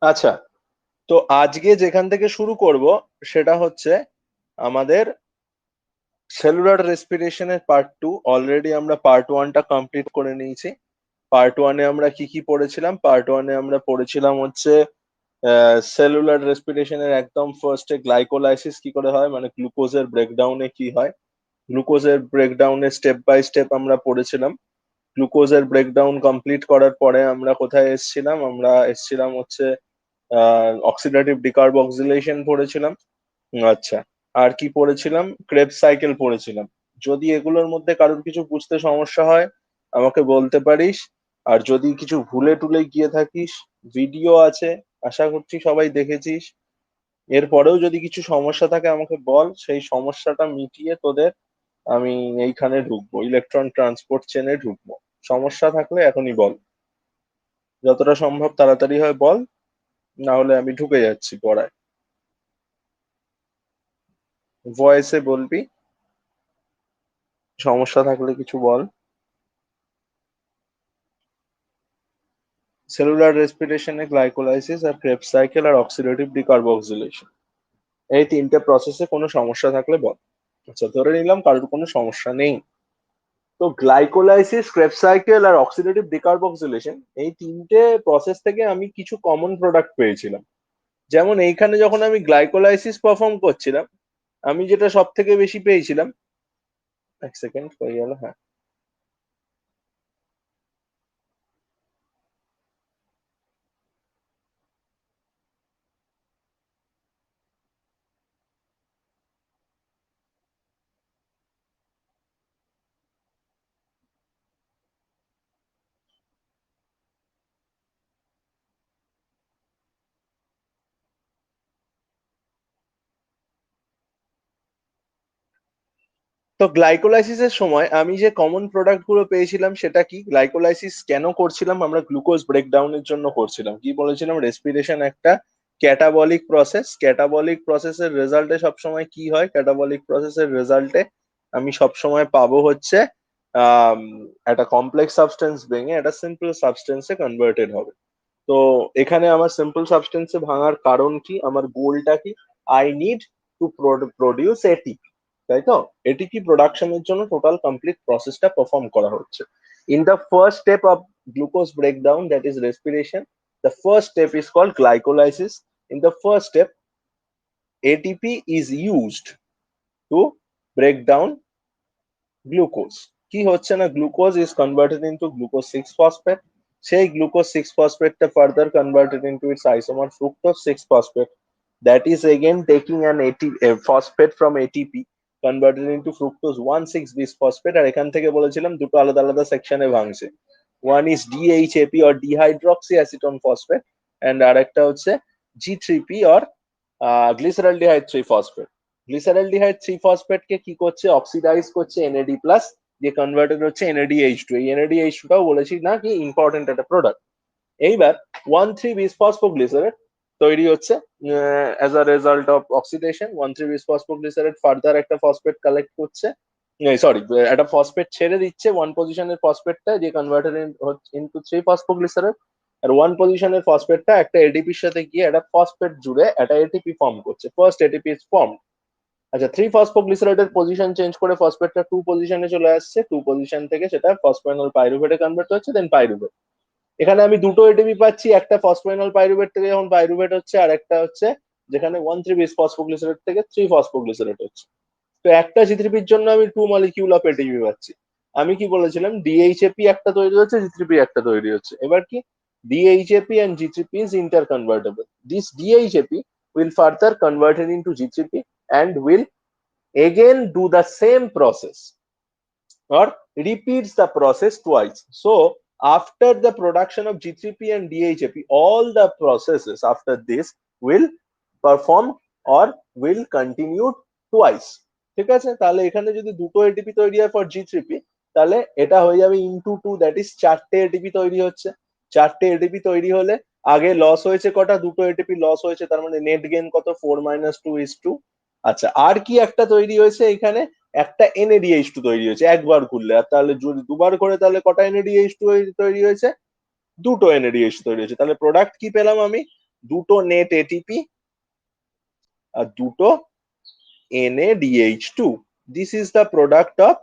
আচ্ছা, তো আজকে যেখান থেকে শুরু করব সেটা হচ্ছে আমাদের সেলুলার রেসপিরেশনের পার্ট 2। অলরেডি আমরা পার্ট 1টা কমপ্লিট করে নিয়েছি। পার্ট 1-এ আমরা কি কি পড়েছিলাম? পার্ট 1-এ আমরা পড়েছিলাম হচ্ছে সেলুলার রেসপিরেশনের একদম ফার্স্টে গ্লাইকোলাইসিস কি করে হয়, মানে গ্লুকোজের ব্রেকডাউনে কি হয়। গ্লুকোজের ব্রেকডাউনে স্টেপ বাই স্টেপ আমরা পড়েছিলাম। গ্লুকোজের ব্রেকডাউন কমপ্লিট করার পরে আমরা কোথায় এসেছিলাম? আমরা এসেছিলাম হচ্ছে অক্সিডেটিভ ডিকার্বক্সিলেশন পড়েছিলাম। আচ্ছা, আর কি পড়েছিলাম? ক্রেবস সাইকেল পড়েছিলাম। যদি এগুলোর মধ্যে কারোর কিছু বুঝতে সমস্যা হয় আমাকে বলতে পারিস। আর যদি কিছু ভুলে টুলে গিয়ে থাকিস, ভিডিও আছে, আশা করছি সবাই দেখেছিস। এরপরেও যদি কিছু সমস্যা থাকে আমাকে বল, সেই সমস্যাটা মিটিয়ে তোদের আমি এইখানে ঢুকবো, ইলেকট্রন ট্রান্সপোর্ট চেনে ঢুকবো। সমস্যা থাকলে এখনই বল, যতটা সম্ভব তাড়াতাড়ি হয় বল, না হলে আমি ঢুকে যাচ্ছি পড়ায়। ভয়েসে বলবি, সমস্যা থাকলে কিছু বল। সেলুলার রেসপিরেশনে গ্লাইকোলাইসিস আর ক্রেবস সাইকেল আর অক্সিডেটিভ ডিকার্বক্সিলেশন, এই তিনটে প্রসেসে কোনো সমস্যা থাকলে বল। আচ্ছা, ধরে নিলাম কারোর কোনো সমস্যা নেই। তো গ্লাইকোলাইসিস, ক্রেবস সাইকেল আর অক্সিডেটিভ ডিকার্বক্সিলেশন, এই তিনটে প্রসেস থেকে আমি কিছু কমন প্রোডাক্ট পেয়েছিলাম। যেমন এইখানে যখন আমি গ্লাইকোলাইসিস পারফর্ম করছিলাম, আমি যেটা সব থেকে বেশি পেয়েছিলাম, এক সেকেন্ড হয়ে গেল, হ্যাঁ। তো গ্লাইকোলাইসিসের সময় আমি যে কমন প্রোডাক্ট গুলো পেয়েছিলাম সেটা কি? গ্লাইকোলাইসিস কেন করছিলাম? আমরা গ্লুকোজ ব্রেকডাউনের জন্য করছিলাম। কি বলেছিলাম? রেসপিরেশন একটা ক্যাটাবলিক প্রসেস। ক্যাটাবলিক প্রসেসের রেজাল্টে সবসময় কি হয়? ক্যাটাবলিক প্রসেসের রেজাল্টে আমি সবসময় পাবো হচ্ছে আহ একটা কমপ্লেক্স সাবস্টেন্স ভেঙে একটা সিম্পল সাবস্টেন্সে কনভার্টেড হবে। তো এখানে আমার সিম্পল সাবস্টেন্সে ভাঙার কারণ কি? আমার গোলটা কি? I need to produce ATP, তাই তো? এটিপি প্রোডাকশনের জন্য টোটাল কমপ্লিট প্রসেসটা পারফর্ম করা হচ্ছে। In the first step of glucose breakdown, that is respiration, the first step is called glycolysis. In the first step ATP is used to break down glucose. কি হচ্ছে না, glucose is converted into glucose six phosphate. সেই glucose six ফসফেটটা further converted into its isomer fructose six phosphate, that is again taking an a phosphate from ATP converted into fructose 1,6-bisphosphate। আর এখান থেকে বলেছিলাম দুটো আলাদা আলাদা সেকশনে ভাঙছে। One is DHAP or dihydroxy acetone phosphate, and আরেকটা হচ্ছে G3P or গ্লিসারaldehyde 3 phosphate। গ্লিসারaldehyde 3 phosphate কে কি করছে? অক্সিডাইজ করছে NAD প্লাস, দিয়ে কনভার্টেড হচ্ছে NADH2। এই NADH2 টাও বলেছি না কি ইম্পর্টেন্ট একটা প্রোডাক্ট। এইবার 1,3-bisphosphoglycerate তৈরি হচ্ছে as a result of oxidation. 1,3-bisphosphoglycerate further একটা ফসফেট কালেক্ট করছে, সরি, একটা ফসফেট ছেড়ে দিচ্ছে ওয়ান পজিশনের ফসফেটটা, যে কনভার্টেড ইনটু 3-phosphoglycerate। আর ওয়ান পজিশনের ফসফেটটা একটা এডিপির সাথে গিয়ে একটা ফসফেট জুড়ে একটা এটিপি ফর্ম করছে। First ATP is form. আচ্ছা, 3-phosphoglycerate পজিশন চেঞ্জ করে ফসফেটটা 2 পজিশনে চলে আসছে। 2 পজিশন থেকে সেটা ফসফেনল পাইরুভেটে কনভার্ট হচ্ছে, দেন পাইরুভেট। এখানে আমি দুটো এটিপি পাচ্ছি, একটা ফসফেনল পাইরুভেট থেকে যখন পাইরুভেট হচ্ছে, আর একটা হচ্ছে যেখানে 1,3-bisphosphoglycerate থেকে 3-phosphoglycerate হচ্ছে। তো একটা জিথ্রিপির জন্য আমি 2 মলিকিউল অফ এটিপি পাচ্ছি। আমি কি বলেছিলাম? ডিএইচএপি একটা তৈরি হচ্ছে, জিথ্রিপি একটা তৈরি হচ্ছে। এবার কি? ডিএইচএপি and G3P is interconvertible. This DHAP will further converted into G3P and will again do the same process or repeats the process twice. So after the production of G3P and DHAP, all the processes after this will perform or will continue twice. ঠিক আছে? তাহলে এখানে যদি দুটো ATP তৈরি হয় for G3P, তাহলে এটা হয়ে যাবে ইনটু টু, দ্যাট ইজ চারটে এটিপি তৈরি হচ্ছে। চারটে এটিপি তৈরি হলে আগে লস হয়েছে কটা? দুটো এটিপি লস হয়েছে, তার মানে নেট গেইন কত? 4 - 2 is 2। আচ্ছা, আর কি একটা তৈরি হয়েছে এখানে? একটা NADH2 তৈরি হয়েছে একবার ঘুরলে। আর তাহলে যদি দুবার করে তাহলে কটা NADH2 তৈরি হয়েছে? দুটো NADH তৈরি হয়েছে। তাহলে প্রোডাক্ট কি পেলাম আমি? দুটো নেট এটিপি আর দুটো NADH2। This is the product of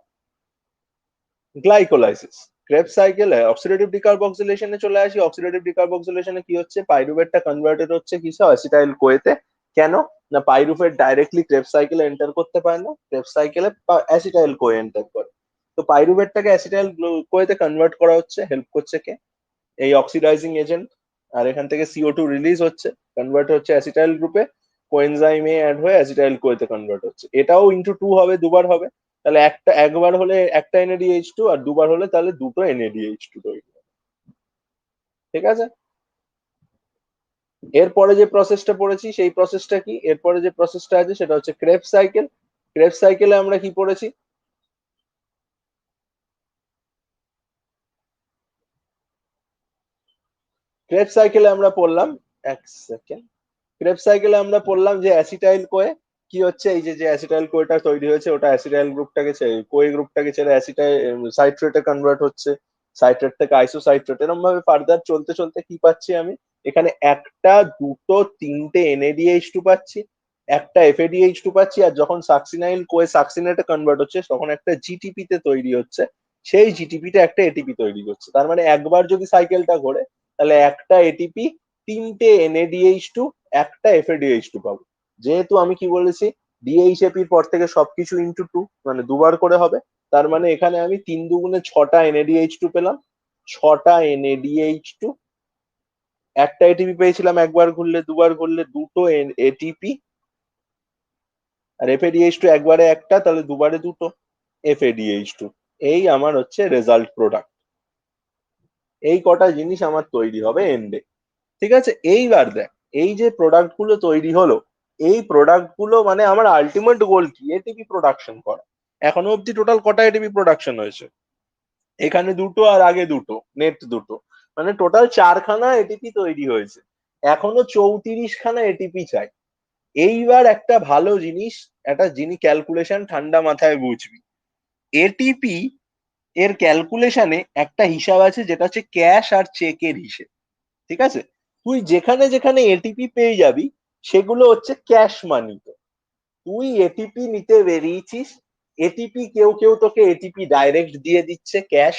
glycolysis. Krebs সাইকেলে অক্সিডেটিভ ডিকার্বক্সিলেশনে চলে আসি। অক্সিডেটিভ ডিকার্বক্সিলেশনে কি হচ্ছে, পাইরুভেটটা কনভার্টেড হচ্ছে কিসে, অ্যাসিটাইল কোয়েতে। কেন না, পাইরুভেট ডাইরেক্টলি ক্রেবস সাইকেলে এন্টার করতে পারে না, ক্রেবস সাইকেলে অ্যাসিটাইল কোয়ে এন্টার করে। তো পাইরুভেটটাকে অ্যাসিটাইল কোয়েতে কনভার্ট করা হচ্ছে, হেল্প করছে কে, এই অক্সিডাইজিং এজেন্ট। আর এখান থেকে CO2 রিলিজ হচ্ছে, কনভার্ট হচ্ছে অ্যাসিটাইল গ্রুপে, কোএনজাইম এ অ্যাড হয়ে অ্যাসিটাইল কোয়েতে কনভার্ট হচ্ছে। এটাও ইনটু 2 হবে, দুবার হবে। তাহলে একবার হলে একটা NADH2, আর দুবার হলে তাহলে দুটো NADH2 তৈরি হবে। ঠিক আছে, এরপরে যে প্রসেসটা পড়েছি সেই প্রসেসটা কি, এরপরে যে প্রসেসটা আছে সেটা হচ্ছে ক্রেবস সাইকেল। ক্রেবস সাইকেলে আমরা কি পড়েছি, ক্রেবস সাইকেলে আমরা পড়লাম, এক সেকেন্ড, ক্রেবস সাইকেলে আমরা পড়লাম যে অ্যাসিটাইল কোয়ে কি হচ্ছে, এই যে যে অ্যাসিটাইল কোয়েটা তৈরি হয়েছে ওটা অ্যাসিটাইল গ্রুপটাকে কোয়ে গ্রুপটাকে ছেড়ে অ্যাসিটাইল সাইট্রেটে কনভার্ট হচ্ছে, সাইট্রেট থেকে আইসোসাইট্রেট। এরকম ভাবে ফার্দার চলতে চলতে কি পাচ্ছি আমি, এখানে একটা দুটো তিনটে NADH2 পাচ্ছি, একটা FADH2 পাচ্ছি। আর যখন সাকসিনাইল কোয়ে সাকসিনেটে কনভার্ট হচ্ছে তখন একটা GTP তে তৈরি হচ্ছে, সেই GTP তে একটা ATP তৈরি হচ্ছে। তার মানে একবার যদি সাইকেলটা ঘোরে তাহলে একটা ATP, তিনটে NADH2, একটা FADH2 পাবো। যেহেতু আমি কি বলেছি, DHAP এর পর থেকে সবকিছু ইন্টু 2, মানে দুবার করে হবে। তার মানে এখানে আমি 3 দুগুণে 6টা NADH2 পেলাম, 6টা NADH2। একটা ATP পেয়েছিলাম একবার ঘুরলে, দুবার ঘুরলে দুটো ATP, আর FADH2 একবারে একটা, তাহলে দুবারে দুটো FADH2। এই আমার হচ্ছে রেজাল্ট প্রোডাক্ট। এই কটা জিনিস আমার তৈরি হবে এন্ডে। ঠিক আছে, এইবার দেখ, এই যে প্রোডাক্ট গুলো তৈরি হলো, এই প্রোডাক্ট গুলো মানে আমার আলটিমেট গোল কি, এটিপি প্রোডাকশন করা। এখনো অব্দি টোটাল কটা এটিপি প্রোডাকশন হয়েছে, এখানে দুটো আর আগে দুটো, নেট দুটো, মানে টোটাল 4খানা এটিপি তৈরি হয়েছে। এখনো 34খানা এটিপি চাই। এইবার একটা ভালো জিনিস, একটা যিনি ক্যালকুলেশন ঠান্ডা মাথায় বুঝবি, এটিপি এর ক্যালকুলেশনে একটা হিসাব আছে যেটা হচ্ছে ক্যাশ আর চেকের হিসেব। ঠিক আছে, তুই যেখানে যেখানে এটিপি পেয়ে যাবি সেগুলো হচ্ছে ক্যাশ মানি। তুই এটিপি নিতে বেরিয়েছিস, এটিপি কেউ কেউ তোকে এটিপি ডাইরেক্ট দিয়ে দিচ্ছে ক্যাশ,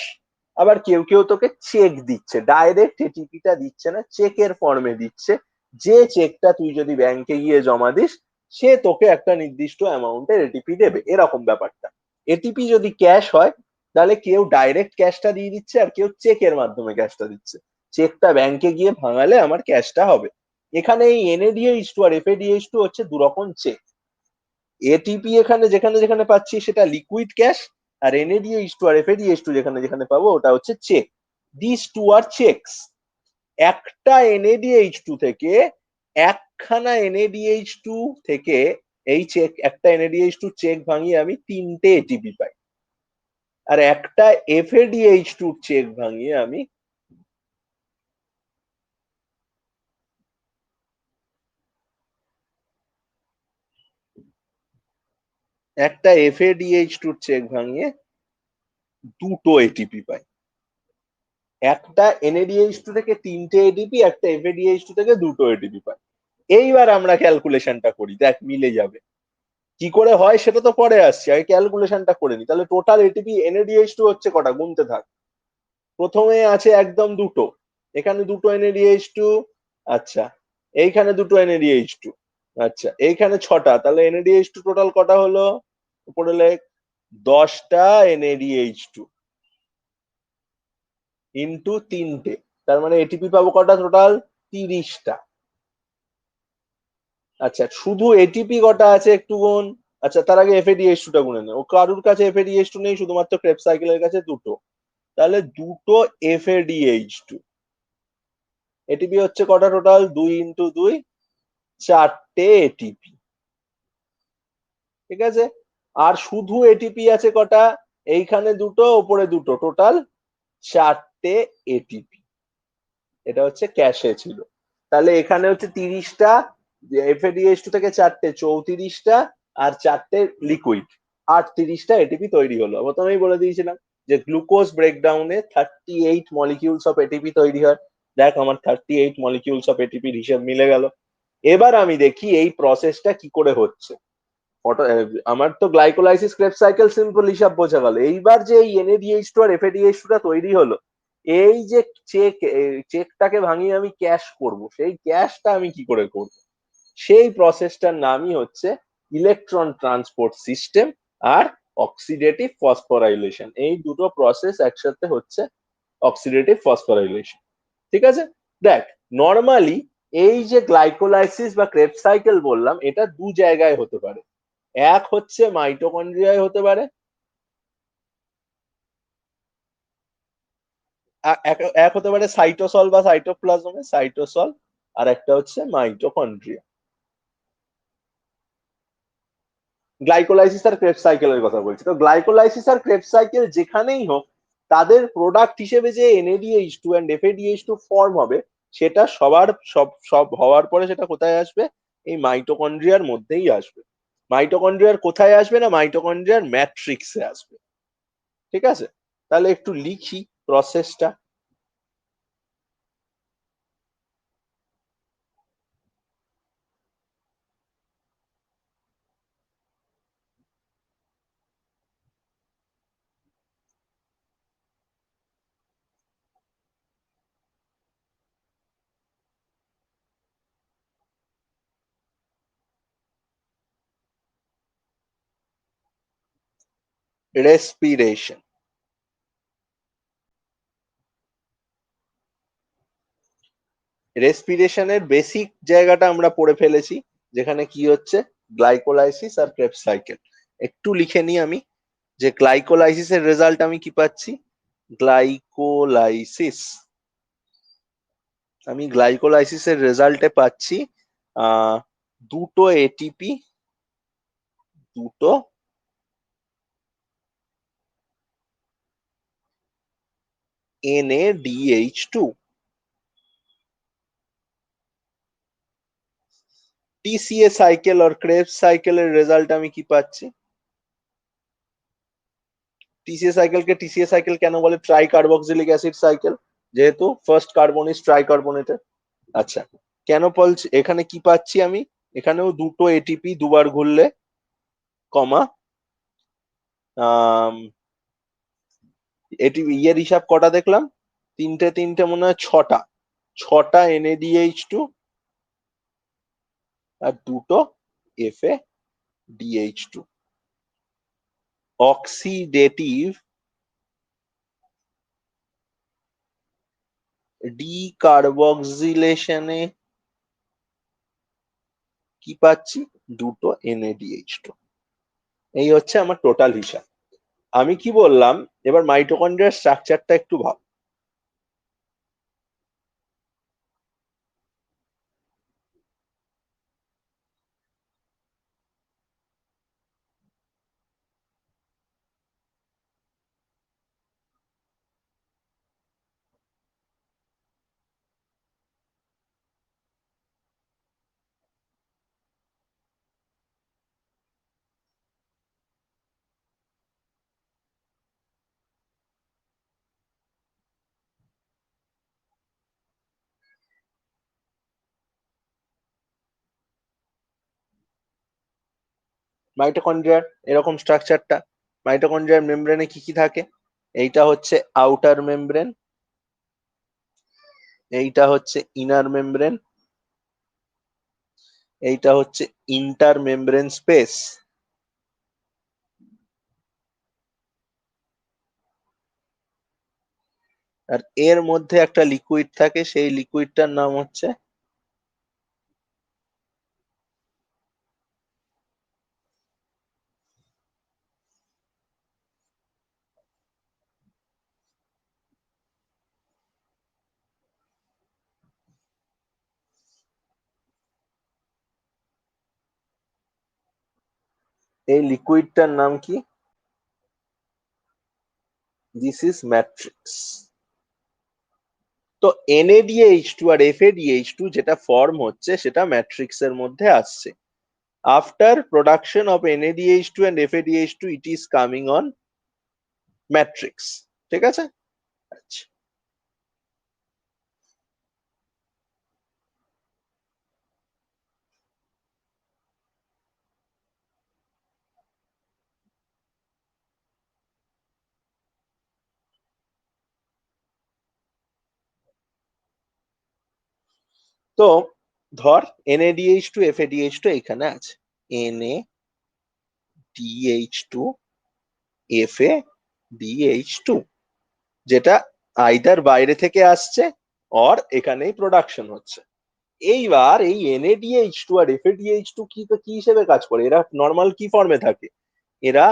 আবার কেউ কেউ তোকে চেক দিচ্ছে, ডাইরেক্ট এটিপিটা দিচ্ছে না, চেকের ফর্মে দিচ্ছে। যে চেকটা তুই যদি ব্যাংকে গিয়ে জমা দিস সে তোকে একটা নির্দিষ্ট অ্যামাউন্টের এটিপি দেবে, এরকম ব্যাপারটা। এটিপি যদি ক্যাশ হয় তাহলে কেউ ডাইরেক্ট ক্যাশটা দিয়ে দিচ্ছে আর কেউ চেকের মাধ্যমে ক্যাশটা দিচ্ছে। চেকটা ব্যাংকে গিয়ে ভাঙালে আমার ক্যাশটা হবে। এখানে এই NADH2 আর FADH2 হচ্ছে দুরকম চেক। এটিপি এখানে যেখানে যেখানে পাচ্ছি সেটা লিকুইড ক্যাশ, আর NADH2 আর FADH2 যেখানে যেখানে পাবো ওটা হচ্ছে check. This two are checks. একটা NADH2 থেকে, একখানা NADH2 থেকে এই চেক, একটা NADH2 চেক ভাঙিয়ে আমি তিনটে এটিপি পাই, আর একটা FADH2 চেক ভাঙিয়ে আমি চেক ভাঙিয়ে দুটো এটিপি পাই। একটা NADH2 থেকে তিনটে এটিপি, একটা FADH2 থেকে দুটো এটিপি পাই। এইবার আমরা ক্যালকুলেশনটা করি, দেখ মিলে যাবে। কি করে হয় সেটা তো পরে আসছে, আগে ক্যালকুলেশনটা করে নি। তাহলে টোটাল এটিপি NADH2 হচ্ছে কটা, গুনতে থাক। প্রথমে আছে একদম দুটো, এখানে দুটো NADH2, আচ্ছা এইখানে দুটো NADH2, আচ্ছা এইখানে 6টা, তাহলে NADH2 টোটাল কটা হলো, উপরে লেখ 10টা NADH2 ইন্টু তিনটে, তার মানে এটিপি পাবো কটা টোটাল, 30টা। আচ্ছা শুধু এটিপি কটা আছে একটু গুণ। আচ্ছা তার আগে FADH2 টা গুনে নে, ও কারুর কাছে FADH2 নেই, শুধুমাত্র ক্রেবস সাইকেলের কাছে দুটো। তাহলে দুটো FADH2, এটিপি হচ্ছে কটা টোটাল, 2 ইন্টু 2, 4টে এটিপি। ঠিক আছে, আর শুধু এটিপি আছে কটা, এইখানে দুটো ওপরে দুটো, টোটাল 4টে এটিপি। এটা হচ্ছে ক্যাশে ছিল। তাহলে এখানে হচ্ছে 30টা, FADH2 থেকে 4টে 34টা, আর 4টে লিকুইড, 38টা এটিপি তৈরি হলো। প্রথমেই বলে দিয়েছিলাম যে গ্লুকোজ ব্রেকডাউনে 38 মলিকিউলস অফ এটিপি তৈরি হয়। দেখ আমার 38 মলিকিউলস অফ এটিপির হিসেব মিলে গেল। এবার আমি দেখি এই প্রসেসটা কি করে হচ্ছে। আমার তো গ্লাইকোলাইসিস ক্রেবস সাইকেল সিম্পল হিসাব বোঝা গেল। এইবার যে এই এনএডিএইচ টু আর এফএডিএইচ টু টা তৈরি হলো, এই যে চেকটাকে ভাঙিয়ে আমি ক্যাশ করব, সেই ক্যাশটা আমি কি করে করব? সেই প্রসেসটার নামই হচ্ছে ইলেকট্রন ট্রান্সপোর্ট সিস্টেম আর অক্সিডেটিভ ফসফোরাইলেশন। এই দুটো প্রসেস একসাথে হচ্ছে অক্সিডেটিভ ফসফোরাইলেশন। ঠিক আছে? দেখ, নর্মালি এই যে গ্লাইকোলাইসিস বা ক্রেবস সাইকেল বললাম, এটা দু জায়গায় হতে পারে। এক হচ্ছে মাইটোকন্ড্রিয়ায় হতে পারে, এক হতে পারে সাইটোসল বা সাইটোপ্লাজমে, সাইটোসল, আর একটা হচ্ছে মাইটোকন্ড্রিয়া। গ্লাইকোলাইসিস আর ক্রেবস সাইকেলের কথা বলছি। তো গ্লাইকোলাইসিস আর ক্রেবস সাইকেল যেখানেই হোক, তাদের প্রোডাক্ট হিসেবে যে NADH two and FADH two form হবে, সেটা সবার সব সব হওয়ার পরে সেটা কোথায় আসবে? এই মাইটোকন্ড্রিয়ার মধ্যেই আসবে। মাইটোকন্ড্রিয়ার কোথায় আসবে? না, মাইটোকন্ড্রিয়ার ম্যাট্রিক্সে আসবে। ঠিক আছে? তাহলে একটু লিখি প্রসেসটা। রেসপিরেশন। রেসপিরেশনের বেসিক জায়গাটা আমরা পড়ে ফেলেছি, যেখানে কি হচ্ছে গ্লাইকোলাইসিস আর ক্রেবস সাইকেল। একটু লিখে নিই আমি, যে গ্লাইকোলাইসিসের রেজাল্ট আমি কি পাচ্ছি? গ্লাইকোলাইসিস, আমি গ্লাইকোলাইসিসের রেজাল্টে পাচ্ছি আহ দুটো এটিপি, দুটো NADH2। টিসিএ সাইকেল আর ক্রেবস সাইকেলের রেজাল্ট আমি কি পাচ্ছি? টিসিএ সাইকেলকে টিসিএ সাইকেল কেন বলে? ট্রাই কার্বক্সিলিক অ্যাসিড সাইকেল, যেহেতু first carbon is try carbonated. আচ্ছা, কেন বলছি? এখানে কি পাচ্ছি আমি? এখানেও দুটো এটিপি দুবার ঘুরলে, কমা, এটি ইয়ের হিসাব কটা দেখলাম? তিনটে তিনটে মনে হয় ছটা, ছটা NADH2 আর দুটো FADH2। অক্সিডেটিভ ডিকার্বক্সিলেশনে কি পাচ্ছি? দুটো NADH2। এই হচ্ছে আমার টোটাল হিসাব। আমি কি বললাম? এবার মাইটোকন্ড্রিয়ার স্ট্রাকচারটা একটু ভাব। মাইটোকন্ড্রিয়ার এরকম স্ট্রাকচারটা। মাইটোকন্ড্রিয়ার মেমব্রেনে কি কি থাকে? এইটা হচ্ছে আউটার মেমব্রেন, এইটা হচ্ছে ইনার মেমব্রেন, এইটা হচ্ছে ইন্টার মেমব্রেন স্পেস, আর এর মধ্যে একটা লিকুইড থাকে, সেই লিকুইডটার নাম হচ্ছে এই লিকুইডটার নাম কি? This is matrix. তো NADH2 আর FADH2 যেটা ফর্ম হচ্ছে, সেটা ম্যাট্রিক্সের মধ্যে আসছে। After production of NADH2 and FADH2, it is coming on matrix. ঠিক আছে? আচ্ছা, তো ধর NaDH2 FADH2 এখানে আছে, NaDH2 FADH2, যেটা আইদার বাইরে থেকে আসছে অর এখানেই প্রোডাকশন হচ্ছে। এইবার এই NaDH2 আর FADH2 কি হিসেবে কাজ করে? এরা নর্মাল কি ফর্মে থাকে? এরা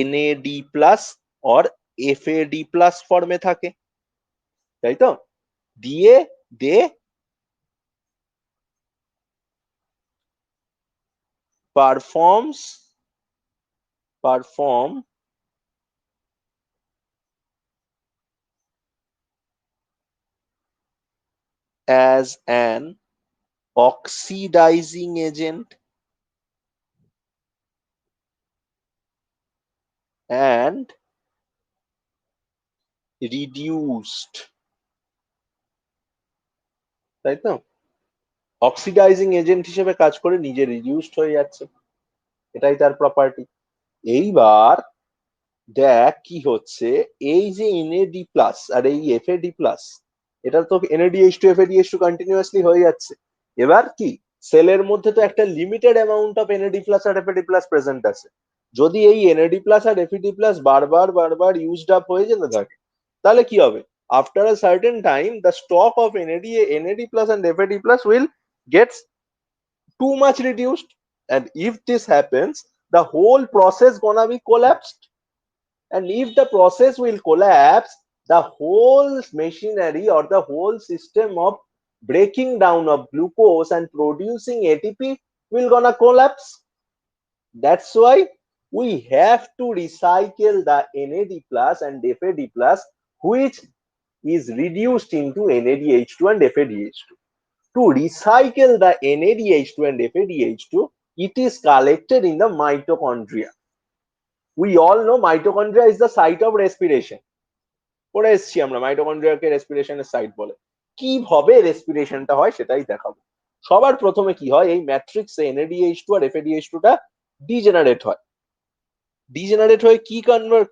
NAD plus or FAD plus ফর্মে থাকে, তাই তো? দিয়ে দে perform as an oxidizing agent and reduced, তাই তো? অক্সিডাইজিং এজেন্ট হিসেবে কাজ করে নিজে রিডিউসড হয়ে যাচ্ছে, এটাই তার প্রপার্টি। এইবার দেখ কি হচ্ছে, এই যে NAD প্লাস আর এই FAD প্লাস, এটা তো NADH2 FADH2 কন্টিনিউয়াসলি হয়ে যাচ্ছে। এবার কি সেলের মধ্যে তো একটা limited amount of NAD plus আর FAD প্লাস প্রেজেন্ট আছে। যদি এই NAD প্লাস আর FAD প্লাস বারবার বারবার ইউজড আপ হয়ে যেতে থাকে, তাহলে কি হবে? After a certain time the stock of NAD plus and FAD plus will get too much reduced, and if this happens, the whole process gonna be collapsed. And if the process will collapse, the whole machinery or the whole system of breaking down of glucose and producing ATP will gonna collapse. That's why we have to recycle the NAD plus and FAD plus, which is reduced into NADH2 and FADH2. To recycle the NADH2 and FADH2, it is collected in the mitochondria. We all know mitochondria is the site of respiration. পড়ে এসছি আমরা, মাইটোকন্ড্রিয়াকে রেসপিরেশনের site বলে। কিভাবে রেসপিরেশনটা হয় সেটাই দেখাবো। সবার প্রথমে কি হয়, এই ম্যাট্রিক্সে NADH2 আর FADH2 টা ডিজেনারেট হয়। ডিজেনারেট হয়ে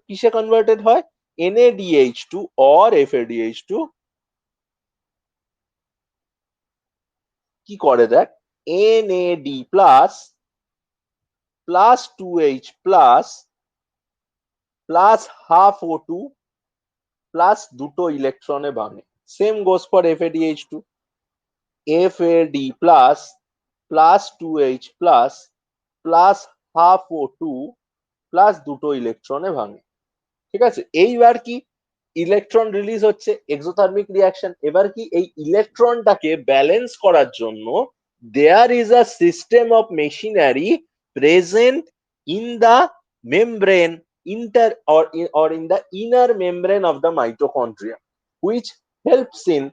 কিসে কনভার্টেড হয়? NADH2 or FADH2 কি করে দেখ, NAD plus plus 2H plus plus half O2 plus দুটো ইলেকট্রনে ভাঙে। Same goes for FADH2, FAD plus plus 2H plus plus half O2 plus দুটো ইলেকট্রনে ভাঙে। ঠিক আছে, এইবার কি ইলেকট্রন রিলিজ হচ্ছে, এক্সোথার্মিক রিয়াকশন। এবার কি এই ইলেকট্রনটাকে ব্যালেন্স করার জন্য there is a system of machinery present in the membrane or in the inner membrane of the mitochondria, which helps in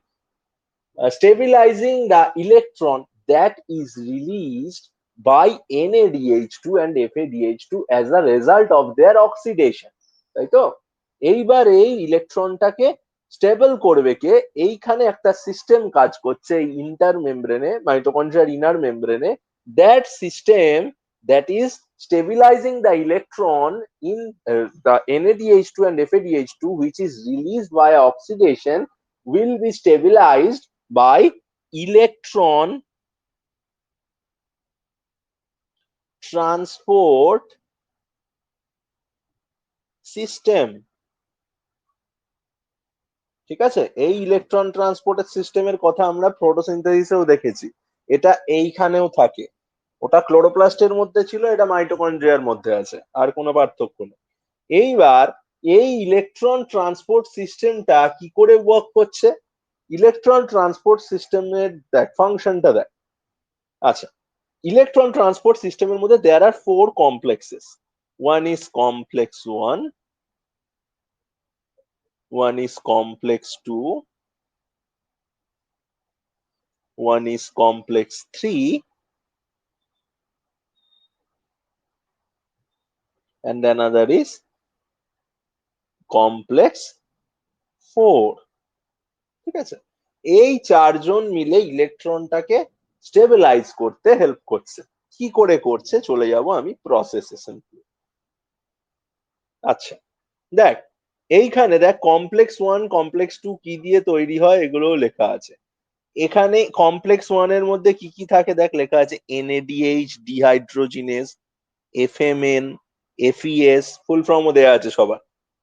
stabilizing the electron that is released by NADH2 and FADH2 as a result of their oxidation, তাই তো? এইবার এই ইলেকট্রনটাকে stable করবে কে? এইখানে একটা system কাজ করছে এই ইন্টার মেমব্রেনে, মাইটোকন্ড্রিয়ার ইনার মেমব্রেনে। That system that is stabilizing the electron in the NADH2 and FADH2, which is released via oxidation, will be stabilized by electron transport system. ঠিক আছে, এই ইলেকট্রন ট্রান্সপোর্টের সিস্টেমের কথা আমরা ফটোসিনথেসিসেও দেখেছি। এটা এইখানেও থাকে। ওটা ক্লোরোপ্লাস্টের মধ্যে ছিল, এটা মাইটোকন্ড্রিয়ার মধ্যে আছে, আর কোনো পার্থক্য নেই। এইবার এই ইলেকট্রন ট্রান্সপোর্ট সিস্টেমটা কি করে ওয়ার্ক করছে? ইলেকট্রন ট্রান্সপোর্ট সিস্টেমের দেখ ফাংশনটা দেখ। আচ্ছা, ইলেকট্রন ট্রান্সপোর্ট সিস্টেমের মধ্যে দেয়ার আর 4 complexes. One is complex 1, one is complex 2, one is complex 3, and another is complex 4. ঠিক আছে, এই চারজন মিলে ইলেকট্রনটাকে স্টেবিলাইজ করতে হেল্প করছে। কি করে করছে চলে যাব আমি প্রসেসে। আচ্ছা দেখ, এইখানে দেখ কমপ্লেক্স 1 কমপ্লেক্স 2 কি দিয়ে তৈরি হয় এগুলোও লেখা আছে। এখানে কমপ্লেক্স ওয়ানের মধ্যে কি কি থাকে দেখ, লেখা আছে এনএডিএইচ ডিহাইড্রোজিনেস, এফএমএন, এফইএস, ফুল ফর্মও দেওয়া আছে সবার।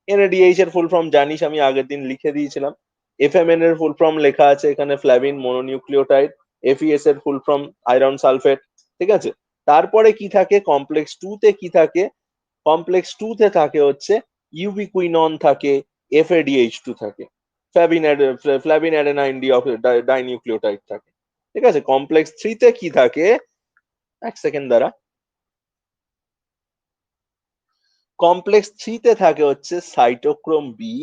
এনএডিএইচ এর ফুল ফর্ম জানিস, আমি আগের দিন লিখে দিয়েছিলাম। এফএমএন এর ফুল ফর্ম লেখা আছে এখানে, ফ্ল্যাভিন মনোনিউক্লিওটাইড। এফইএস এর ফুল ফর্ম আয়রন সালফেট। ঠিক আছে, তারপরে কি থাকে কমপ্লেক্স টু তে, কি থাকে কমপ্লেক্স টু তে থাকে হচ্ছে ইউবিকুইনন থাকে, এফএডিএইচ টু থাকে, ফ্ল্যাভিন অ্যাডেনাইন ডাইনিউক্লিওটাইড থাকে। ঠিক আছে, কমপ্লেক্স থ্রি তে কি থাকে, এক সেকেন্ড দ্বারা, কমপ্লেক্স থ্রি তে থাকে হচ্ছে সাইটোক্রোম বি,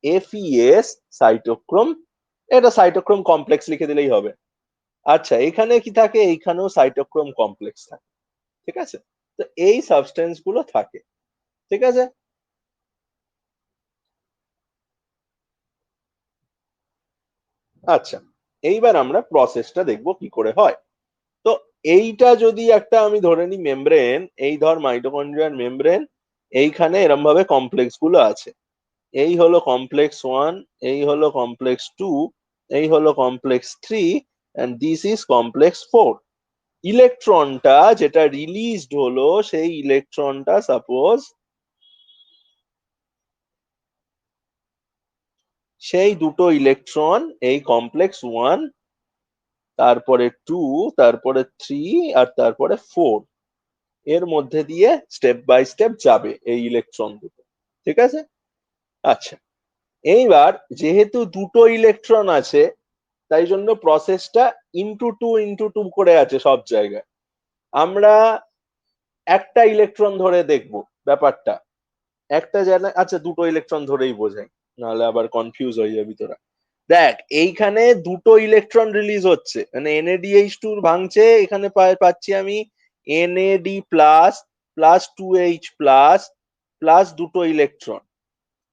এফইএস, সাইটোক্রোম, এটা সাইটোক্রোম কমপ্লেক্স লিখে দিলেই হবে। আচ্ছা, এখানে কি থাকে, এইখানেও সাইটোক্রোম কমপ্লেক্স থাকে। ঠিক আছে, তো এই সাবস্টেন্স গুলো থাকে। ঠিক আছে, আচ্ছা, এইবার আমরা প্রসেসটা দেখবো কি করে হয়। তো এইটা যদি একটা আমি ধরে নিই মেমব্রেন, এই ধর মাইটোকন্ড্রিয়ার মেমব্রেন, এইখানে এরম ভাবে কমপ্লেক্স গুলো আছে। এই হলো কমপ্লেক্স ওয়ান, এই হলো কমপ্লেক্স টু, এই হলো complex three, and this is complex four. ইলেকট্রনটা যেটা রিলিজড হলো, সেই ইলেকট্রনটা সাপোজ, সেই দুটো ইলেকট্রন এই কমপ্লেক্স ওয়ান, তারপরে টু, তারপরে থ্রি, আর তারপরে ফোর, এর মধ্যে দিয়ে স্টেপ বাই স্টেপ যাবে এই ইলেকট্রন দুটো। ঠিক আছে, আচ্ছা, এইবার যেহেতু দুটো ইলেকট্রন আছে, তাই জন্য প্রসেসটা ইন্টু টু করে আছে সব জায়গায়। আমরা একটা ইলেকট্রন ধরে দেখবো ব্যাপারটা, একটা জায়গায়, আচ্ছা দুটো ইলেকট্রন ধরেই বোঝাই, নাহলে আবার কনফিউজ হয়ে যাবি তোরা। দেখ, এইখানে দুটো ইলেকট্রন রিলিজ হচ্ছে, মানে এনএডিএইচ টু ভাঙছে, এখানে পাচ্ছি আমি NAD plus, plus two H plus, plus দুটো ইলেকট্রন।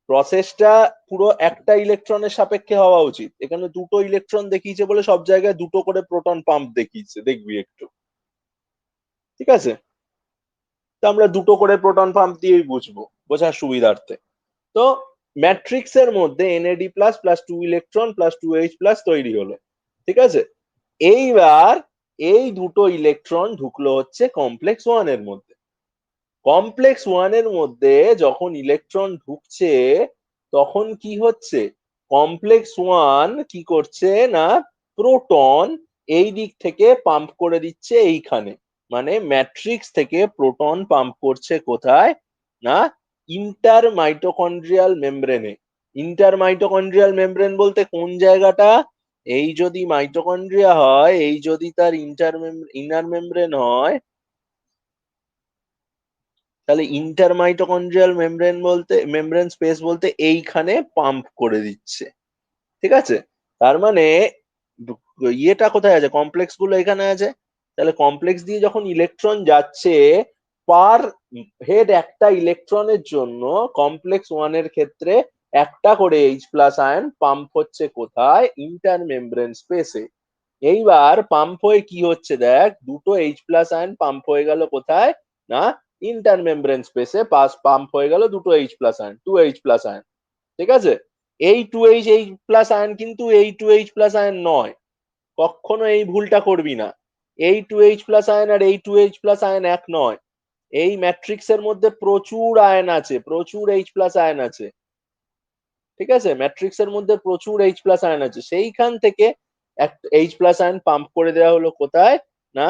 প্রসেসটা পুরো একটা ইলেকট্রনের সাপেক্ষে হওয়া উচিত, এখানে দুটো ইলেকট্রন দেখিয়েছে বলে সব জায়গায় দুটো করে প্রোটন পাম্প দেখিয়েছে, দেখবি একটু। ঠিক আছে, তো আমরা দুটো করে প্রোটন পাম্প দিয়েই বুঝবো বোঝার সুবিধার্থে। তো ম্যাট্রিক্স এর মধ্যে NAD plus plus two electron plus two H plus তৈরি হলো। ঠিক আছে, এইবার এই দুটো ইলেকট্রন ঢুকলো হচ্ছে কমপ্লেক্স ওয়ান এর মধ্যে। কমপ্লেক্স ওয়ান এর মধ্যে যখন ইলেকট্রন ঢুকছে, তখন কি হচ্ছে, কমপ্লেক্স ওয়ান কি করছে না, প্রোটন এই দিক থেকে পাম্প করে দিচ্ছে এইখানে, মানে ম্যাট্রিক্স থেকে প্রোটন পাম্প করছে কোথায় না, ইন্টার মাইটোকন্ড্রিয়াল মেমব্রেনে। ইন্টার মাইটোকন্ড্রিয়াল মেমব্রেন বলতে কোন জায়গাটা, এই যদি মাইটোকন্ড্রিয়া হয়, এই যদি তার ইনার মেমব্রেন হয়, তাহলে ইন্টার মাইটোকন্ড্রিয়াল মেমব্রেন বলতে, মেমব্রেন স্পেস বলতে এইখানে পাম্প করে দিচ্ছে। ঠিক আছে, তার মানে ইয়েটা কোথায় আছে, কমপ্লেক্স গুলো এখানে আছে। তাহলে কমপ্লেক্স দিয়ে যখন ইলেকট্রন যাচ্ছে, পার হেড একটা ইলেকট্রনের জন্য কমপ্লেক্স ওয়ান এর ক্ষেত্রে একটা করে এইচ প্লাস আয়ন পাম্প হচ্ছে কোথায়, ইন্টার মেমব্রেন স্পেসে। এইবার পাম্প হয়ে কি হচ্ছে দেখ, দুটো এইচ প্লাস আয়ন পাম্প হয়ে গেল কোথায় না, ইন্টার মেমব্রেন স্পেসে পাম্প হয়ে গেল দুটো H plus ion, two H plus ion. ঠিক আছে, এই টু এইচ প্লাস আয়ন কিন্তু এই টু এইচ প্লাস আয়ন নয়, কখনো এই ভুলটা করবি না। এই টু এইচ প্লাস আয়ন আর এই টু এইচ প্লাস আয়ন এক নয়। এই ম্যাট্রিক্স এর মধ্যে প্রচুর আয়ন আছে, প্রচুর এইচ প্লাস আয়ন আছে। ঠিক আছে, ম্যাট্রিক্স এর মধ্যে প্রচুর এইচ প্লাস আয়ন আছে, সেইখান থেকে এক এইচ প্লাস আয়ন পাম্প করে দেওয়া হলো কোথায় না,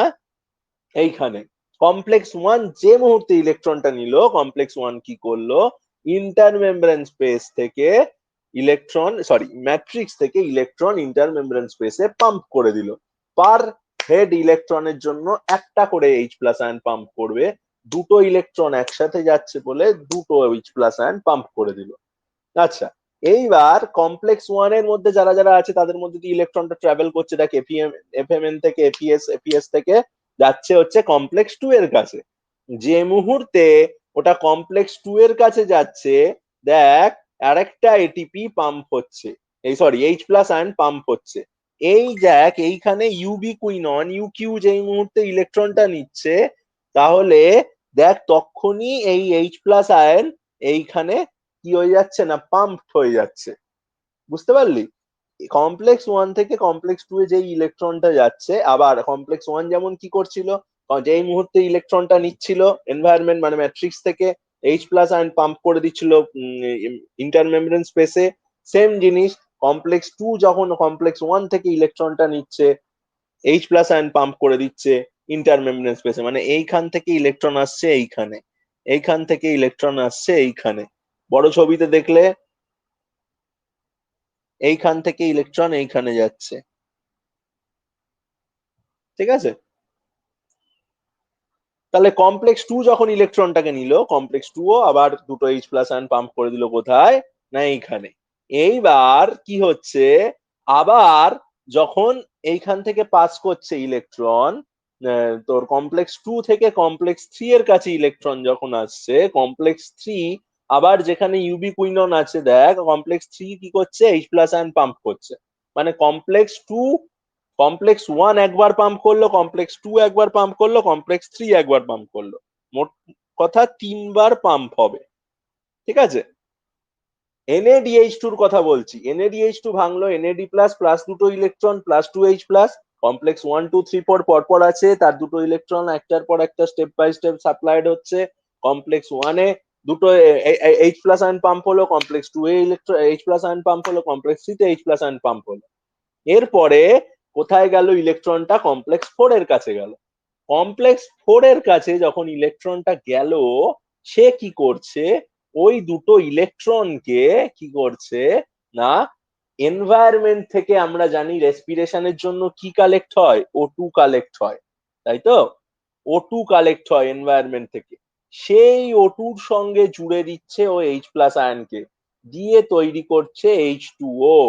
এইখানে। কমপ্লেক্স ওয়ান যে মুহূর্তে ইলেকট্রনটা নিল, কমপ্লেক্স ওয়ান কি করলো, ইন্টার মেমব্রেন স্পেস থেকে ইলেকট্রন, সরি ম্যাট্রিক্স থেকে ইলেকট্রন ইন্টার মেমব্রেন স্পেসে পাম্প করে দিল। পার হেড ইলেকট্রনের জন্য একটা করে এইচ প্লাস আয়ন পাম্প করবে, দুটো ইলেকট্রন একসাথে যাচ্ছে বলে দুটো এইচ প্লাস আয়ন পাম্প করে দিল। আচ্ছা, এইবার কমপ্লেক্স ওয়ান এর মধ্যে যারা যারা আছে তাদের মধ্যে দিয়ে ইলেকট্রনটা ট্রাভেল করছে, দেখ এফএমএন থেকে এপিএস, এপিএস থেকে যাচ্ছে হচ্ছে কমপ্লেক্স টু এর কাছে। যে মুহূর্তে ওটা কমপ্লেক্স টু এর কাছে যাচ্ছে, দেখ আরেকটা এটিপি পাম্প হচ্ছে, এই sorry H plus ion pump হচ্ছে। এই দেখ এইখানে ইউবি কুইনন ইউকিউ যেই মুহূর্তে ইলেকট্রনটা নিচ্ছে, তাহলে দেখ তখনই এই এইচ প্লাস আয়ন এইখানে কি হয়ে যাচ্ছে না, পাম্প হয়ে যাচ্ছে। বুঝতে পারলি, কমপ্লেক্স ওয়ান থেকে কমপ্লেক্স টু এ যে ইলেকট্রনটা যাচ্ছে, আবার কমপ্লেক্স ওয়ান যেমন কি করছিল, যেই মুহূর্তে ইলেকট্রনটা নিচ্ছিল এনভায়রনমেন্ট মানে ম্যাট্রিক্স থেকে, এইচ প্লাস আয়ন পাম্প করে দিচ্ছিল ইন্টারমেমব্রেন স্পেসে। সেম জিনিস কমপ্লেক্স টু যখন কমপ্লেক্স ওয়ান থেকে ইলেকট্রনটা নিচ্ছে, এইচ প্লাস আয়ন পাম্প করে দিচ্ছে ইন্টারমেমব্রেন স্পেসে, মানে এইখান থেকে ইলেকট্রন আসছে এইখানে, এইখান থেকে ইলেকট্রন আসছে এইখানে। বড় ছবিতে দেখলে এইখান থেকে ইলেকট্রন এইখানে যাচ্ছে, ঠিক আছে? তাহলে কমপ্লেক্স টু যখন ইলেকট্রনটাকে নিল, কমপ্লেক্স টু ও আবার দুটো এইচ প্লাস আয়ন পাম্প করে দিল কোথায়, না এইখানে। এইবার কি হচ্ছে, আবার যখন এইখান থেকে পাস করছে ইলেকট্রন, তোর কমপ্লেক্স টু থেকে কমপ্লেক্স থ্রি এর কাছে ইলেকট্রন যখন আসছে, কমপ্লেক্স থ্রি আবার যেখানে ইউবিকুইনন আছে দেখ, কমপ্লেক্স থ্রি কি করছে, এইচ প্লাস আয়ন পাম্প করছে। মানে কমপ্লেক্স টু, কমপ্লেক্স ওয়ান একবার পাম্প করলো, কমপ্লেক্স টু একবার পাম্প করলো, কমপ্লেক্স থ্রি একবার পাম্প করলো, মোট কথা তিনবার পাম্প হবে, ঠিক আছে? NADH2 এর কথা বলছি, NADH2 ভাঙলো, NAD প্লাস প্লাস দুটো electron plus two H plus, complex one two three four পরপর আছে, তার দুটো ইলেকট্রন একটার পর একটা স্টেপ বাই স্টেপ সাপ্লাইড হচ্ছে। কমপ্লেক্স ওয়ানে দুটো এইচ প্লাস আয়ন পাম্প হলো, কমপ্লেক্স টু এ electron H plus ion pump হলো, কমপ্লেক্স থ্রি তে এইচ প্লাস আয়ন পাম্প হলো। এরপরে কোথায় গেল ইলেকট্রনটা, কমপ্লেক্স ফোর এর কাছে গেল। কমপ্লেক্স ফোর এর কাছে যখন ইলেকট্রনটা গেল, সে কি করছে, ওই দুটো ইলেকট্রনকে কি করছে না, এনভায়রনমেন্ট থেকে আমরা জানি রেসপিরেশনের জন্য কি কালেক্ট হয়, O2 কালেক্ট হয়, তাই তো? O2 কালেক্ট হয় এনভায়রনমেন্ট থেকে, সেই O2 সঙ্গে জুড়ে দিচ্ছে ও এইচ প্লাস আয়নকে, দিয়ে তৈরি করছে H2O।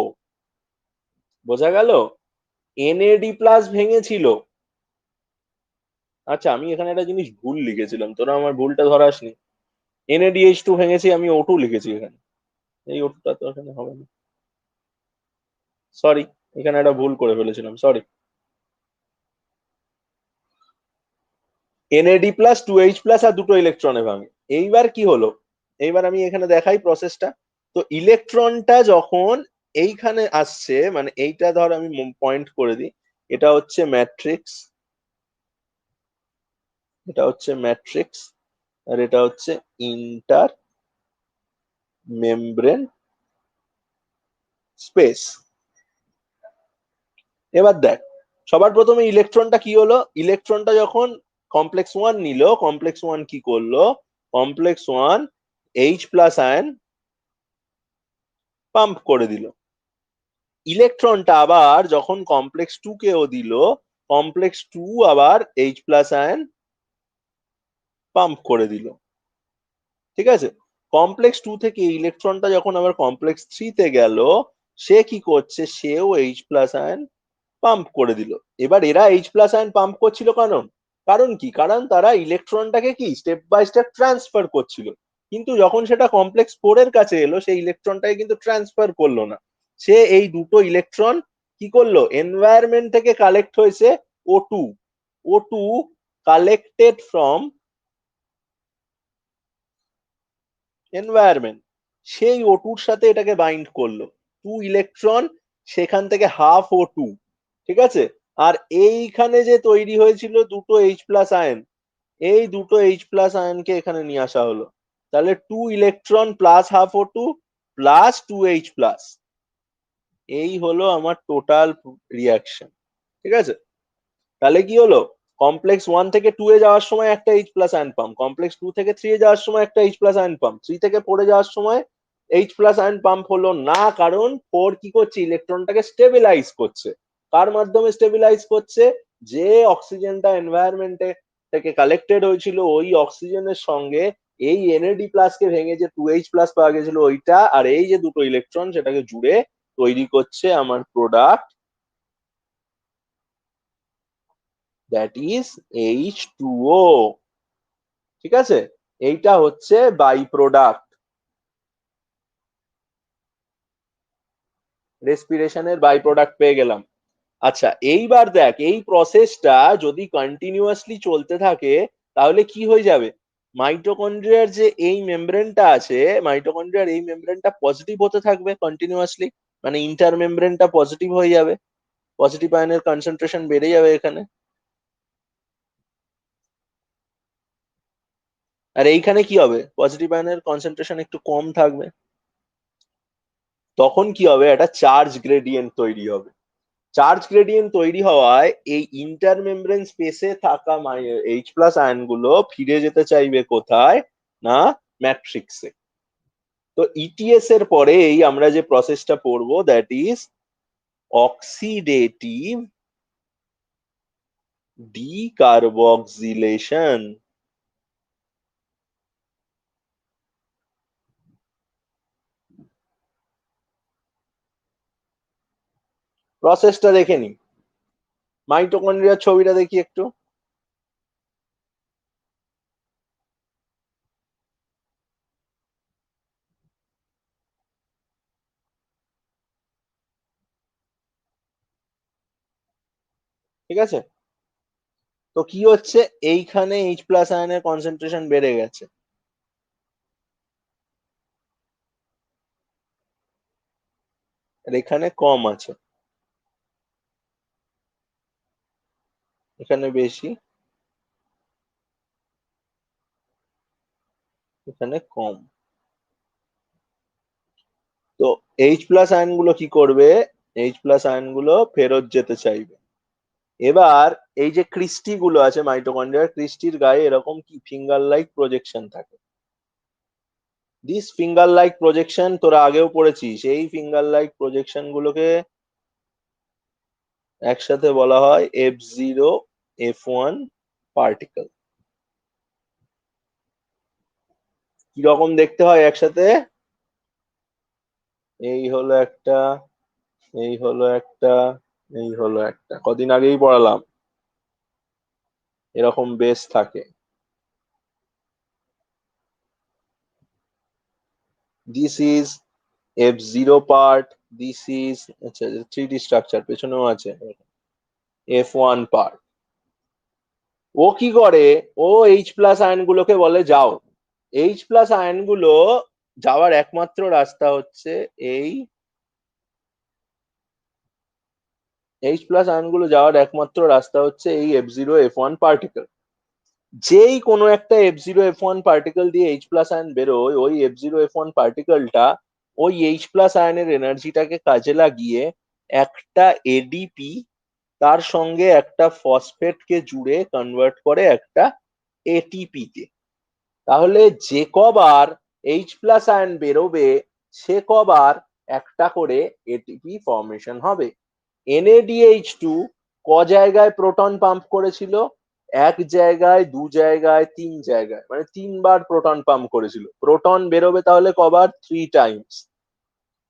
বোঝা গেল? NAD প্লাস ভেঙেছিল। আচ্ছা, আমি এখানে একটা জিনিস ভুল লিখেছিলাম, তোরা আমার ভুলটা ধরাসনি। NADH2 ভেঙেছি, আমি O2 লিখেছি এখানে, এই O2টা তো এখানে হবে না, সরি, এখানে একটা ভুল করে ফেলেছিলাম, sorry. NAD plus two H plus আর দুটো ইলেকট্রনে ভাঙে। এইবার কি হলো, এইবার আমি এখানে দেখাই প্রসেসটা। তো ইলেকট্রনটা যখন এইখানে আসছে, মানে এইটা ধর আমি পয়েন্ট করে দিই, এটা হচ্ছে ম্যাট্রিক্স, এটা হচ্ছে ম্যাট্রিক্স, আর এটা হচ্ছে ইন্টার মেমব্রেন স্পেস। এবার দেখ, সবার প্রথমে ইলেকট্রনটা কি হলো, ইলেকট্রনটা যখন কমপ্লেক্স ওয়ান নিল, কমপ্লেক্স ওয়ান কি করলো, complex one H plus ion pump করে দিল। ইলেকট্রনটা আবার যখন কমপ্লেক্স টু কেও দিল, কমপ্লেক্স টু আবার এইচ প্লাস আয়ন পাম্প করে দিল, ঠিক আছে? কমপ্লেক্স টু থেকে ইলেকট্রনটা যখন আবার কমপ্লেক্স থ্রি তে গেল, সে কি করছে, সেও এইচ প্লাস আয়ন পাম্প করে দিল। এবার এরা এইচ প্লাস আয়ন পাম্প করছিল, কারণ কারণ কি, কারণ তারা ইলেকট্রনটাকে কি স্টেপ বাই স্টেপ ট্রান্সফার করছিল। কিন্তু যখন সেটা কমপ্লেক্স ফোর এর কাছে এলো, সেই ইলেকট্রনটাকে কিন্তু ট্রান্সফার করলো না। সে এই দুটো ইলেকট্রন কি করলো, এনভায়রনমেন্ট থেকে কালেক্ট হয়েছে O2, O2 collected from environment, সেই O2 সাথে এটাকে বাইন্ড করলো, টু ইলেকট্রন, সেখান থেকে হাফ O2, ঠিক আছে? আর এইখানে যে তৈরি হয়েছিল দুটো এইচ প্লাস আয়ন, এই দুটো এইচ প্লাস আয়নকে এখানে নিয়ে আসা হলো। তাহলে two electron plus half O2 plus two H plus, এই হলো আমার টোটাল রিয়াকশন, ঠিক আছে? তাহলে কি হলো, কমপ্লেক্স ওয়ান থেকে টু এ যাওয়ার সময় একটা H plus ion pump, complex two থেকে থ্রি এ যাওয়ার সময় একটা H plus ion pump, three থেকে ফোরে যাওয়ার সময় এইচ প্লাস আয়ন পাম্প হলো না, কারণ ফোর কি করছে, ইলেকট্রনটাকে স্টেবিলাইজ করছে। কার মাধ্যমে স্টেবিলাইজ করছে, যে অক্সিজেনটা এনভায়রনমেন্টে থেকে কালেক্টেড হয়েছিল, ওই অক্সিজেনের সঙ্গে এই NAD প্লাস কে ভেঙে যে টু এইচ প্লাস পাওয়া গেছিল ওইটা, আর এই যে দুটো ইলেকট্রন সেটাকে জুড়ে তৈরি করছে আমার প্রোডাক্ট, দ্যাট ইজ H2O, ঠিক আছে? এইটা হচ্ছে বাই প্রোডাক্ট, রেসপিরেশনের বাই প্রোডাক্ট পেয়ে গেলাম। আচ্ছা, এইবার দেখ, এই প্রসেসটা যদি কন্টিনিউয়াসলি চলতে থাকে, তাহলে কি হয়ে যাবে, মাইটোকন্ড্রিয়ার যে এই মেমব্রেনটা আছে, মাইটোকন্ড্রিয়ার এই মেমব্রেনটা পজিটিভ হতে থাকবে কন্টিনিউয়াসলি, মানে ইন্টারমেমব্রেনটা পজিটিভ হয়ে যাবে, পজিটিভ আয়নের কনসেন্ট্রেশন বেড়ে যাবে এখানে। আর এইখানে কি হবে, পজিটিভ আয়নের কনসেন্ট্রেশন একটু কম থাকবে, তখন কি হবে, একটা চার্জ গ্রেডিয়েন্ট তৈরি হবে। চার্জ গ্রেডিয়েন্ট তৈরি হওয়ায় এই ইন্টারমেমব্রেন স্পেসে থাকা এইচ প্লাস আয়ন গুলো ফিরে যেতে চাইবে কোথায়, না ম্যাট্রিক্সে। তো ইটিএস এর পরেই আমরা যে প্রসেসটা পড়বো, দ্যাট ইজ অক্সিডেটিভ ডিকার্বক্সিলেশন। প্রসেসটা দেখে নি, মাইটোকন্ড্রিয়ার ছবিটা দেখি একটু। ঠিক আছে, তো কি হচ্ছে, এইখানে এইচ প্লাস আয়নের কনসেন্ট্রেশন বেড়ে গেছে, আর এখানে কম আছে, এখানে বেশি, এখানে কম। তো এইচ প্লাস আয়ন গুলো কি করবে, এইচ প্লাস আয়ন গুলো ফেরত যেতে চাইবে। এবার এই যে ক্রিস্টি গুলো আছে মাইটোকন্ড্রিয়ার, ক্রিস্টির গায়ে এরকম কি ফিঙ্গার লাইক প্রজেকশন থাকে। দিস ফিঙ্গার লাইক প্রজেকশন তোরা আগেও পড়েছিস, এই ফিঙ্গার লাইক প্রজেকশন গুলোকে একসাথে বলা হয় F0 F1 পার্টিকেল। কিরকম দেখতে হয় একসাথে, এই হলো একটা, এই হলো একটা, এই হলো একটা, কদিন আগেই পড়ালাম, এরকম বেস থাকে। This is F0 part, this is, আচ্ছা, 3D স্ট্রাকচার পেছনেও আছে, F1 পার্ট। ও কি করে, ও এইচ প্লাস আয়ন গুলোকে বলে যাও। এইচ প্লাস আয়ন গুলো যাওয়ার একমাত্র রাস্তা হচ্ছে এই, এইচ প্লাস আয়ন গুলো যাওয়ার একমাত্র রাস্তা হচ্ছে এই F0 F1 পার্টিকেল। যেই কোনো একটা F0 F1 পার্টিকেল দিয়ে এইচ প্লাস আয়ন বেরোয়, ওই F0 F1 পার্টিকেলটা ওই এইচ প্লাস আয়নের এনার্জিটাকে কাজে লাগিয়ে একটা এডিপি, তার সঙ্গে একটা ফসফেটকে জুড়ে কনভার্ট করে একটা এটিপি তে। তাহলে যে কবার এইচ প্লাস আয়ন বেরোবে, সে কবার একটা করে এটিপি ফর্মেশন হবে। NADH2 ক জায়গায় প্রোটন পাম্প করেছিল, এক জায়গায়, দু জায়গায়, তিন জায়গায়, মানে তিনবার প্রোটন পাম্প করেছিল। প্রোটন বেরোবে তাহলে কবার, 3 টাইমস।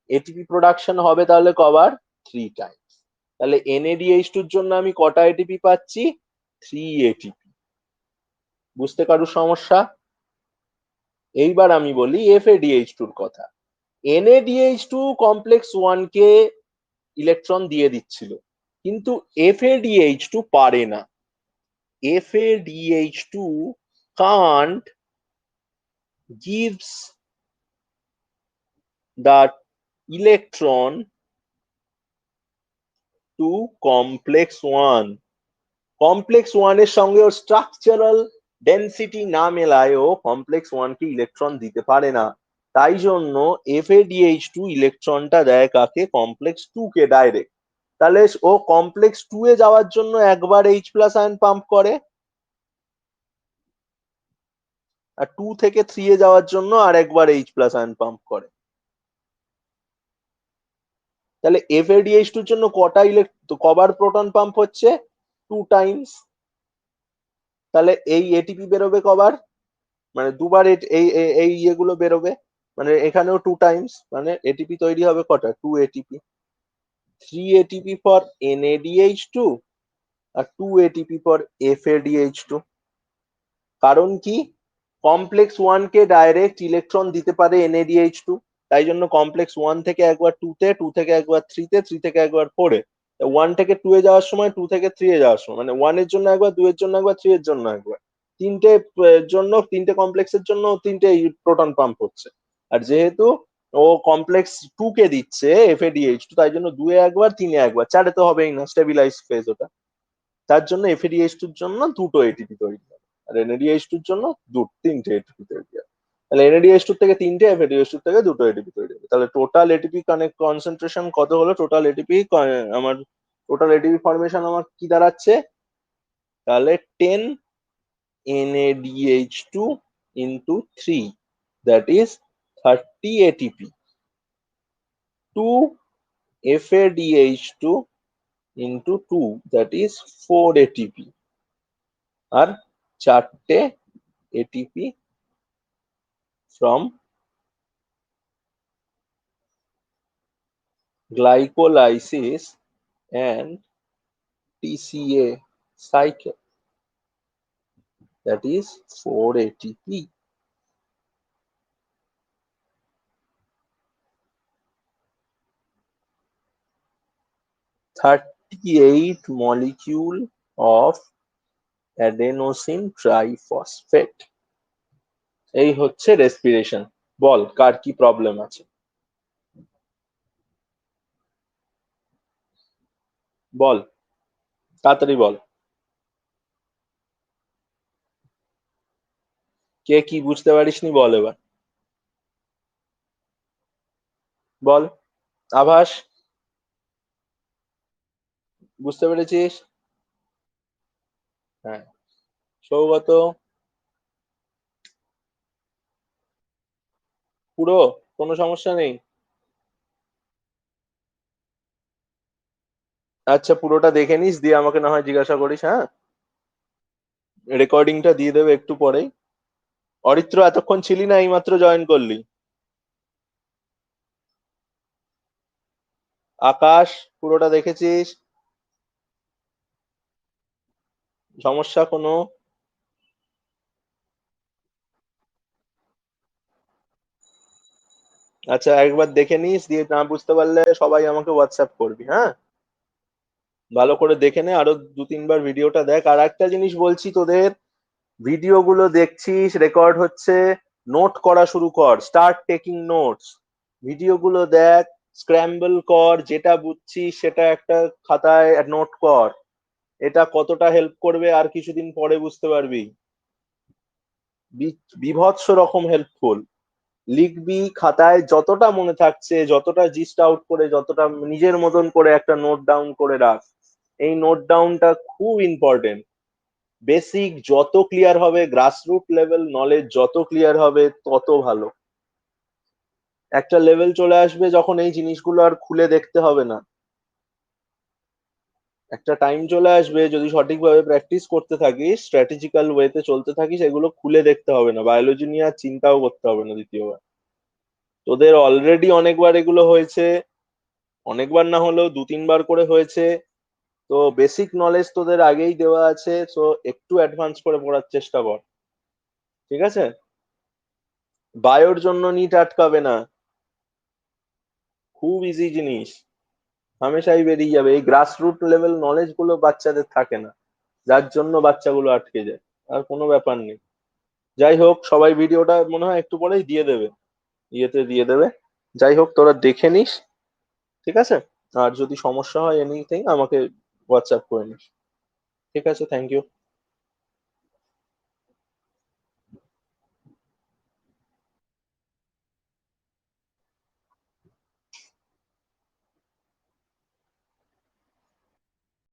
এটিপি প্রোডাকশন হবে তাহলে কবার, 3 টাইমস। তাহলে NADH2 এর জন্য আমি কটা এটিপি পাচ্ছি, 3 ATP। বুঝতে কারো সমস্যা? এইবার আমি বলি FADH2 এর কথা। NADH2 কমপ্লেক্স 1 কে ইলেকট্রন দিয়ে দিচ্ছিল, কিন্তু FADH2 পারে না। FADH2 can't gives the electron to complex 1। Complex 1 এর সঙ্গে ওর স্ট্রাকচারাল ডেনসিটি না মেলায় ও কমপ্লেক্স 1 কে ইলেকট্রন দিতে পারে না। তাই জন্য FADH2 ইলেকট্রনটা দেয় কাকে, কমপ্লেক্স 2 কে ডাইরেক্ট। তাহলে ও কমপ্লেক্স 2 এ যাওয়ার জন্য একবার এইচ প্লাস আয়ন পাম্প করে, আর 2 থেকে 3 এ যাওয়ার জন্য আর একবার এইচ প্লাস আয়ন পাম্প করে। তাহলে FADH2 এর জন্য কবার প্রোটন পাম্প হচ্ছে, 2 টাইমস। তাহলে এই এটিপি বেরোবে কবার, মানে দুবার এই এই ইয়েগুলো বেরোবে, মানে এখানেও 2 টাইমস, মানে এটিপি তৈরি হবে কটা, 2 ATP। 3 ATP ফর NADH2 আর 2 ATP ফর FADH2। কারণ কি, কমপ্লেক্স 1 কে ডাইরেক্ট ইলেকট্রন দিতে পারে NADH2, তাই জন্য কমপ্লেক্স 1 থেকে একবার 2 তে, 2 থেকে একবার 3 তে, 3 থেকে একবার 4 এ, 1 থেকে 2 এ যাওয়ার সময়, 2 থেকে 3 এ যাওয়ার সময়, মানে 1 এর জন্য একবার, 2 এর জন্য একবার, 3 এর জন্য একবার, তিনটে জন্য, তিনটে কমপ্লেক্সের জন্য তিনটে প্রোটন পাম্প হচ্ছে। আর যেহেতু ও কমপ্লেক্স 2 কে দিচ্ছে FADH2, তাই জন্য 2 এ একবার 3 এ একবার 4 এ তো হবেই না, স্টেবিলাইজ ফেজ ওটা। তার জন্য FADH2 এর জন্য দুটো এটিপি তৈরি হবে, আর NADH2 এর জন্য তিনটে এটিপি তৈরি হবে। তাহলে NADH2 থেকে তিনটে, FADH2 থেকে দুটো এটিপি তৈরি হবে। তাহলে টোটাল এটিপি কানেক্ট কনসেন্ট্রেশন কত হলো? টোটাল এটিপি আমার টোটাল এটিপি ফরমেশন আমার কি দাঁড়াচ্ছে? তাহলে 10 NADH2 into 3, that is 30 ATP. 2 FADH2 into 2, that is 4 ATP. R 4টে ATP from glycolysis and TCA cycle, that is 4 ATP. "38 molecule of adenosine triphosphate." এই হচ্ছে respiration. বল কার কি প্রবলেম আছে, বল তাড়াতাড়ি বল। কে কি বুঝতে পারিসনি বল এবার, বল। আভাস, বুঝতে পেরেছিস? হ্যাঁ। সৌগত, পুরো কোনো সমস্যা নেই? আচ্ছা পুরোটা দেখে নিস, দিয়ে আমাকে না হয় জিজ্ঞাসা করিস, হ্যাঁ? রেকর্ডিংটা দিয়ে দেবে একটু পরেই। অরিত্র এতক্ষণ ছিলি না, এইমাত্র জয়েন করলি? আকাশ, পুরোটা দেখেছিস? সমস্যা কোনো? আচ্ছা একবার দেখে নিস, দিয়ে না বুঝতে পারলে সবাই আমাকে হোয়াটসঅ্যাপ করবি, হ্যাঁ? ভালো করে দেখে নে, আরো 2-3 বার ভিডিওটা দেখ। আর একটা জিনিস বলছি তোদের, ভিডিও গুলো দেখছিস, রেকর্ড হচ্ছে, নোট করা শুরু কর, স্টার্ট টেকিং নোটস। ভিডিও গুলো দেখ, স্ক্র্যাম্বল কর, যেটা বুঝছিস সেটা একটা খাতায় নোট কর। এটা কতটা হেল্প করবে আর কিছুদিন পরে বুঝতে পারবি। বিভৎস রকম হেল্পফুল। লিখবি খাতায়, যতটা মনে থাকছে, যতটা জিস্ট আউট করে, যতটা নিজের মতন করে একটা নোট ডাউন করে রাখ। এই নোট ডাউনটা খুব ইম্পর্টেন্ট। বেসিক যত ক্লিয়ার হবে, গ্রাসরুট লেভেল নলেজ যত ক্লিয়ার হবে তত ভালো। একটা লেভেল চলে আসবে যখন এই জিনিসগুলো আর খুলে দেখতে হবে না। একটা টাইম চলে আসবে, যদি সঠিকভাবে প্র্যাকটিস করতে থাকিস, স্ট্র্যাটেজিক্যাল ওয়েতে চলতে থাকিস, এগুলো খুলে দেখতে হবে না, বায়োলজি নিয়ে আর চিন্তাও করতে হবে না দ্বিতীয়বার। তোদের অলরেডি অনেকবার এগুলো হয়েছে, অনেকবার না হলেও 2-3 বার করে হয়েছে। তো বেসিক নলেজ তোদের আগেই দেওয়া আছে, তো একটু অ্যাডভান্স করে পড়ার চেষ্টা কর, ঠিক আছে? বায়োর জন্য নিট আটকাবে না, খুব ইজি জিনিস, হামেশাই বেরিয়ে যাবে। এই গ্রাসরুট লেভেল নলেজ গুলো বাচ্চাদের থাকে না, যার জন্য বাচ্চাগুলো আটকে যায়। আর কোনো ব্যাপার নেই। যাই হোক, সবাই ভিডিওটা মনে হয় একটু পরেই দিয়ে দেবে, ইয়েতে দিয়ে দেবে। যাই হোক, তোরা দেখে নিস, ঠিক আছে? আর যদি সমস্যা হয় এনিথিং আমাকে হোয়াটসঅ্যাপ করে নিস, ঠিক আছে? Thank you.